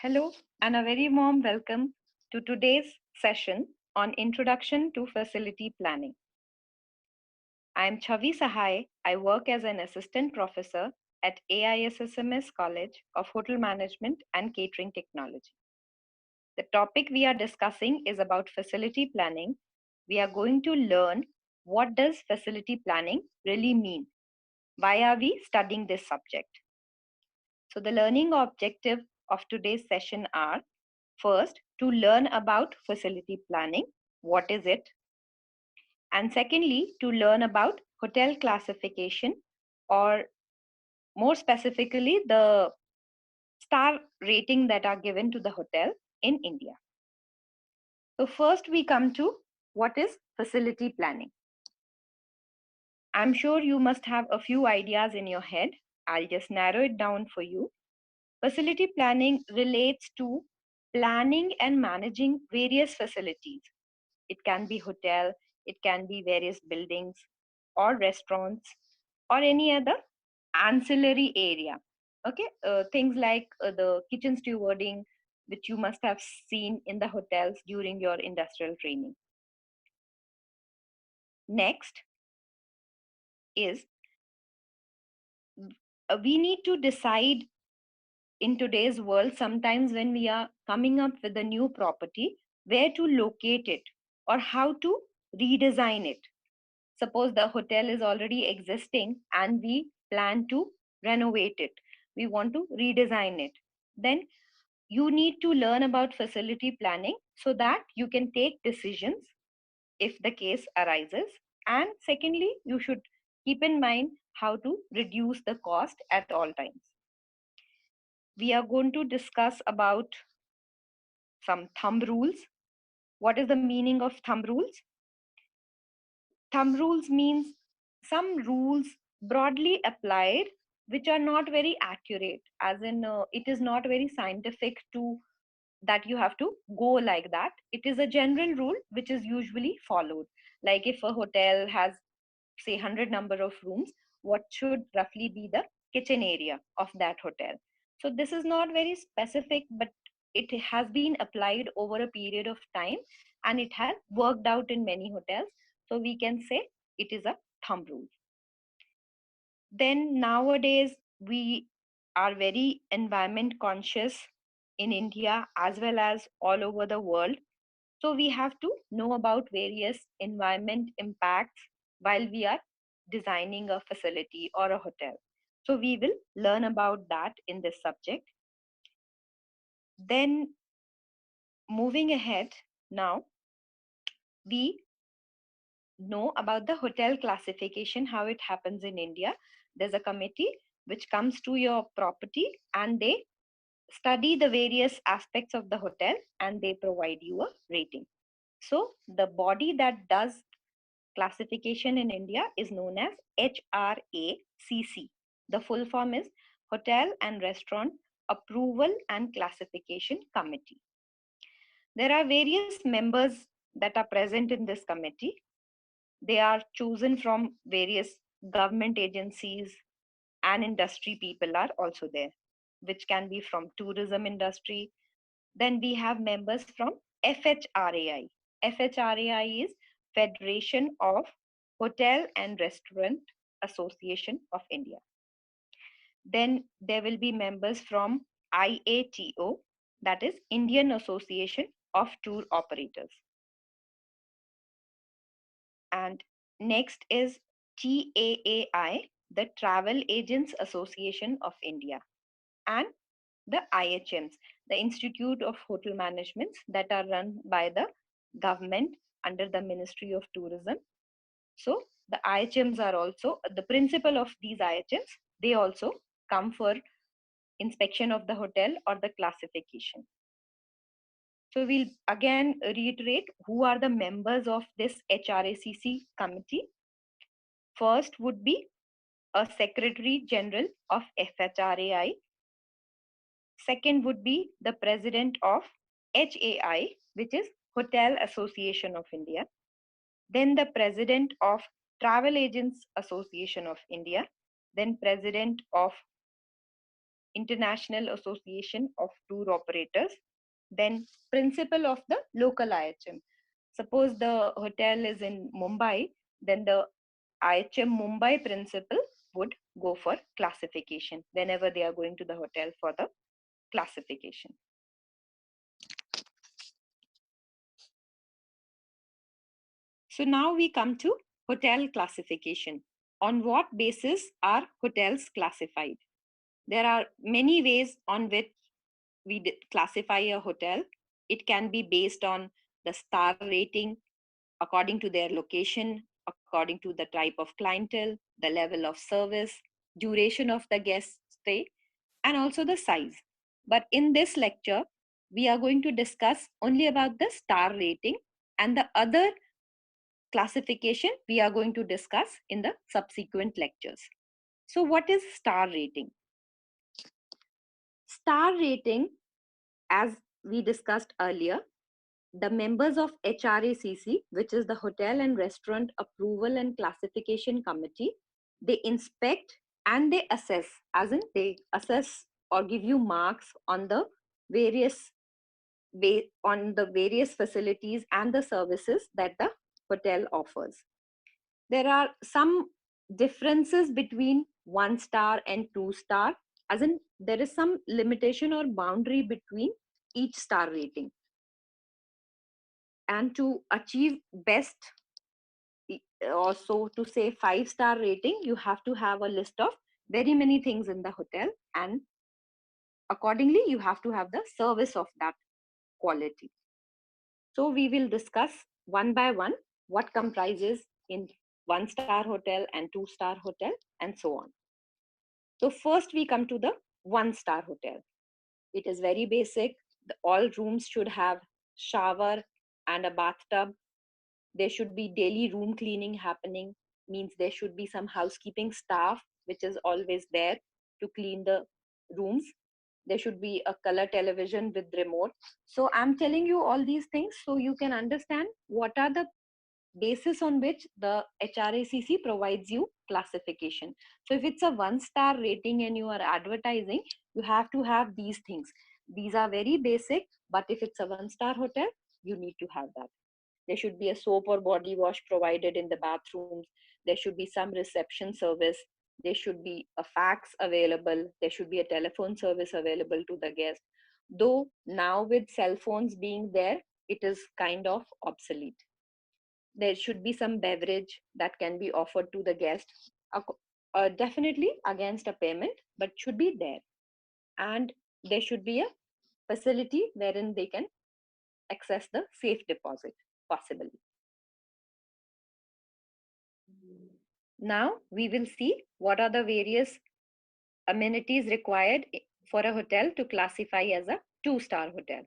Hello, and a very warm welcome to today's session on Introduction to Facility Planning. I am Chavi Sahai. I work as an assistant professor at AISSMS College of Hotel Management and Catering Technology. The topic we are discussing is about facility planning. We are going to learn what does facility planning really mean? Why are we studying this subject? So the learning objective of today's session are first, to learn about facility planning, what is it? And secondly, to learn about hotel classification, or more specifically, the star rating that are given to the hotel in India. So first we come to what is facility planning. I'm sure you must have a few ideas in your head. I'll just narrow it down for you. Facility planning relates to planning and managing various facilities. It can be hotel, it can be various buildings or restaurants or any other ancillary area. Okay, things like the kitchen stewarding, which you must have seen in the hotels during your industrial training. Next is we need to decide in today's world, sometimes when we are coming up with a new property, where to locate it or how to redesign it. Suppose the hotel is already existing and we plan to renovate it, we want to redesign it, then you need to learn about facility planning so that you can take decisions if the case arises. And secondly, you should keep in mind how to reduce the cost at all times. We are going to discuss about some thumb rules. What is the meaning of thumb rules? Thumb rules means some rules broadly applied which are not very accurate, as in it is not very scientific to that you have to go like that. It is a general rule which is usually followed. Like if a hotel has say 100 number of rooms, what should roughly be the kitchen area of that hotel? So this is not very specific, but it has been applied over a period of time and it has worked out in many hotels. So we can say it is a thumb rule. Then nowadays we are very environment conscious in India as well as all over the world. So we have to know about various environment impacts while we are designing a facility or a hotel. So we will learn about that in this subject. Then moving ahead, now we know about the hotel classification, how it happens in India. There's a committee which comes to your property and they study the various aspects of the hotel and they provide you a rating. So the body that does classification in India is known as HRACC. The full form is Hotel and Restaurant Approval and Classification Committee. There are various members that are present in this committee. They are chosen from various government agencies, and industry people are also there, which can be from tourism industry. Then we have members from FHRAI. FHRAI is Federation of Hotel and Restaurant Association of India. Then there will be members from IATO, that is Indian Association of Tour Operators. And next is TAAI, the Travel Agents Association of India, and the IHMs, the Institute of Hotel Management, that are run by the government under the Ministry of Tourism. So the IHMs are also the principal of these IHMs. They also come for inspection of the hotel or the classification. So we'll again reiterate who are the members of this HRACC committee. First would be a Secretary General of FHRAI. Second would be the President of HAI, which is Hotel Association of India. Then the President of Travel Agents Association of India. Then President of International Association of Tour Operators, then principal of the local IHM. Suppose the hotel is in Mumbai, then the IHM Mumbai principal would go for classification whenever they are going to the hotel for the classification. So now we come to hotel classification. On what basis are hotels classified? There are many ways on which we classify a hotel. It can be based on the star rating, according to their location, according to the type of clientele, the level of service, duration of the guest stay, and also the size. But in this lecture, we are going to discuss only about the star rating, and the other classification we are going to discuss in the subsequent lectures. So what is star rating? Star rating, as we discussed earlier, the members of HRACC, which is the Hotel and Restaurant Approval and Classification Committee, they inspect and they assess, as in they assess or give you marks on the various facilities and the services that the hotel offers. There are some differences between 1 star and 2 star, as in there is some limitation or boundary between each star rating. And to achieve best, also to say 5 star rating, you have to have a list of very many things in the hotel, and accordingly you have to have the service of that quality. So we will discuss one by one what comprises in 1 star hotel and 2 star hotel and so on. So first we come to the 1 star hotel. It is very basic. All rooms should have shower and a bathtub. There should be daily room cleaning happening, means there should be some housekeeping staff which is always there to clean the rooms. There should be a color television with remote. So I'm telling you all these things so you can understand what are the basis on which the HRACC provides you classification. So if it's a 1 star rating and you are advertising, you have to have these things. These are very basic, but if it's a 1 star hotel, you need to have that. There should be a soap or body wash provided in the bathrooms. There should be some reception service. There should be a fax available. There should be a telephone service available to the guest. Though now with cell phones being there, it is kind of obsolete. There should be some beverage that can be offered to the guest, definitely against a payment, but should be there. And there should be a facility wherein they can access the safe deposit possibly. Now we will see what are the various amenities required for a hotel to classify as a 2 star hotel.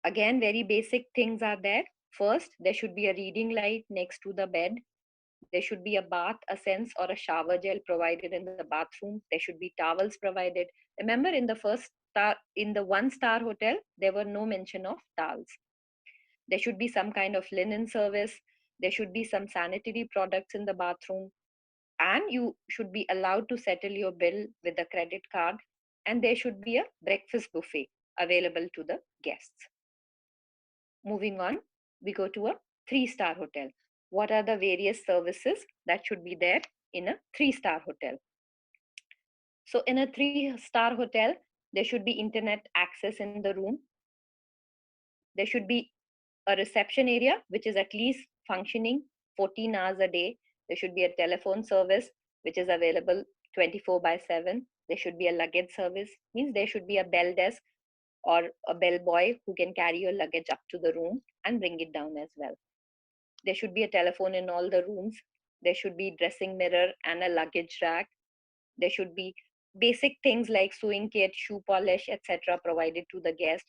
Again, very basic things are there. First, there should be a reading light next to the bed. There should be a bath, a sense, or a shower gel provided in the bathroom. There should be towels provided. Remember, in the 1 star hotel, there were no mention of towels. There should be some kind of linen service. There should be some sanitary products in the bathroom. And you should be allowed to settle your bill with a credit card. And there should be a breakfast buffet available to the guests. Moving on, we go to a 3 star hotel. What are the various services that should be there in a 3 star hotel? So in a 3 star hotel, there should be internet access in the room. There should be a reception area which is at least functioning 14 hours a day. There should be a telephone service which is available 24/7. There should be a luggage service, means there should be a bell desk or a bellboy who can carry your luggage up to the room and bring it down as well. There should be a telephone in all the rooms. There should be dressing mirror and a luggage rack. There should be basic things like sewing kit, shoe polish, etc. provided to the guest.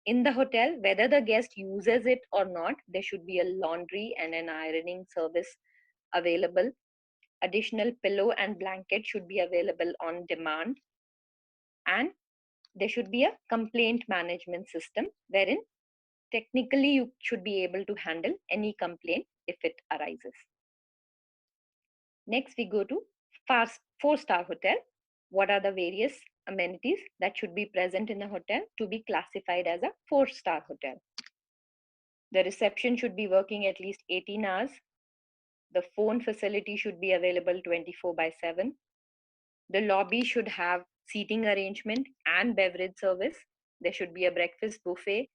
In the hotel, whether the guest uses it or not, there should be a laundry and an ironing service available. Additional pillow and blanket should be available on demand. And there should be a complaint management system wherein technically you should be able to handle any complaint if it arises. Next, we go to 4-star hotel. what are the various amenities that should be present in a hotel to be classified as a 4-star hotel. The reception should be working at least 18 hours. The phone facility should be available 24/7. The lobby should have seating arrangement and beverage service. There should be a breakfast buffet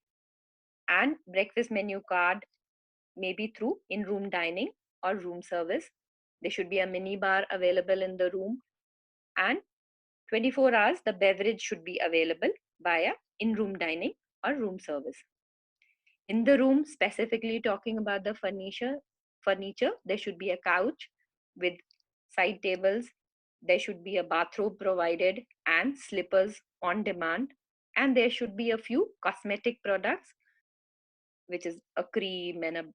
and breakfast menu card, maybe through in-room dining or room service. There should be a mini bar available in the room, and 24 hours the beverage should be available via in-room dining or room service. In the room, specifically talking about the furniture, there should be a couch with side tables. There should be a bathrobe provided and slippers on demand. And there should be a few cosmetic products, which is a cream and a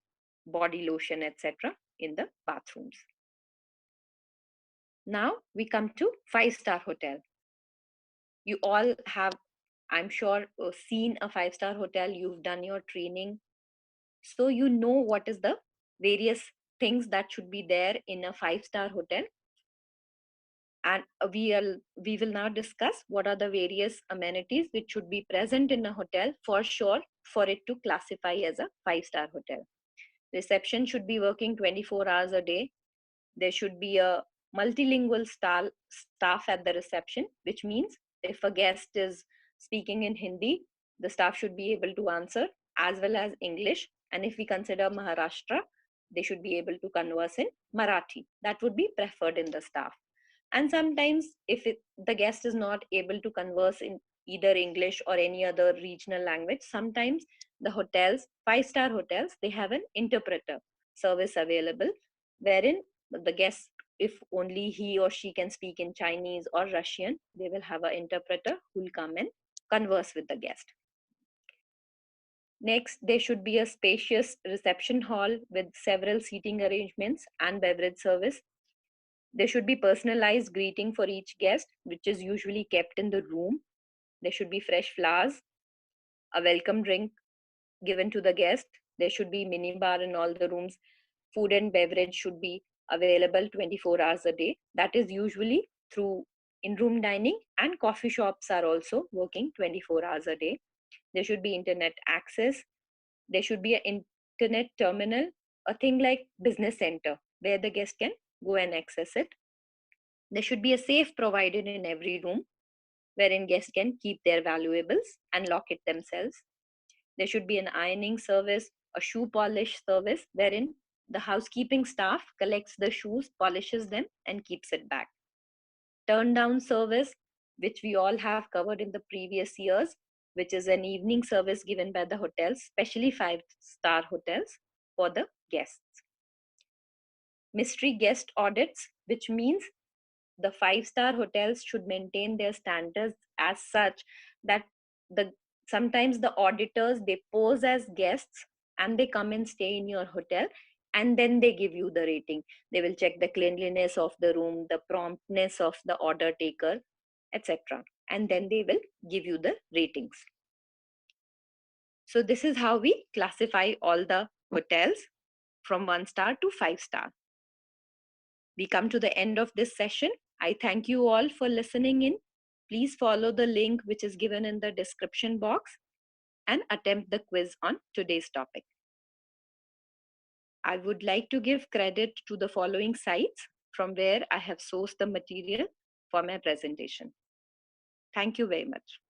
body lotion, etc., in the bathrooms. Now we come to 5-star hotel. You all have, I'm sure, seen a 5-star hotel. You've done your training, so you know what is the various things that should be there in a 5-star hotel. And we will now discuss what are the various amenities which should be present in a hotel for sure for it to classify as a 5-star hotel. Reception should be working 24 hours a day. There should be a multilingual staff at the reception, which means if a guest is speaking in Hindi, the staff should be able to answer as well as English. And if we consider Maharashtra, they should be able to converse in Marathi. That would be preferred in the staff. And sometimes if the guest is not able to converse in either English or any other regional language, sometimes the hotels, 5-star hotels, they have an interpreter service available, wherein the guest, if only he or she can speak in Chinese or Russian, they will have an interpreter who will come and converse with the guest. Next, there should be a spacious reception hall with several seating arrangements and beverage service. There should be personalized greeting for each guest, which is usually kept in the room. There should be fresh flowers, a welcome drink given to the guest. There should be mini bar in all the rooms. Food and beverage should be available 24 hours a day. That is usually through in-room dining, and coffee shops are also working 24 hours a day. There should be internet access. There should be an internet terminal, a thing like business center where the guest can go and access it. There should be a safe provided in every room wherein guests can keep their valuables and lock it themselves. There should be an ironing service, a shoe polish service, wherein the housekeeping staff collects the shoes, polishes them, and keeps it back. Turn down service, which we all have covered in the previous years, which is an evening service given by the hotels, especially 5-star hotels, for the guests. Mystery guest audits, which means the 5-star hotels should maintain their standards as such that the sometimes the auditors, they pose as guests and they come and stay in your hotel, and then they give you the rating. They will check the cleanliness of the room, the promptness of the order taker, etc., and then they will give you the ratings. So this is how we classify all the hotels from 1-star to 5-star. We come to the end of this session. I thank you all for listening in. Please follow the link which is given in the description box and attempt the quiz on today's topic. I would like to give credit to the following sites from where I have sourced the material for my presentation. Thank you very much.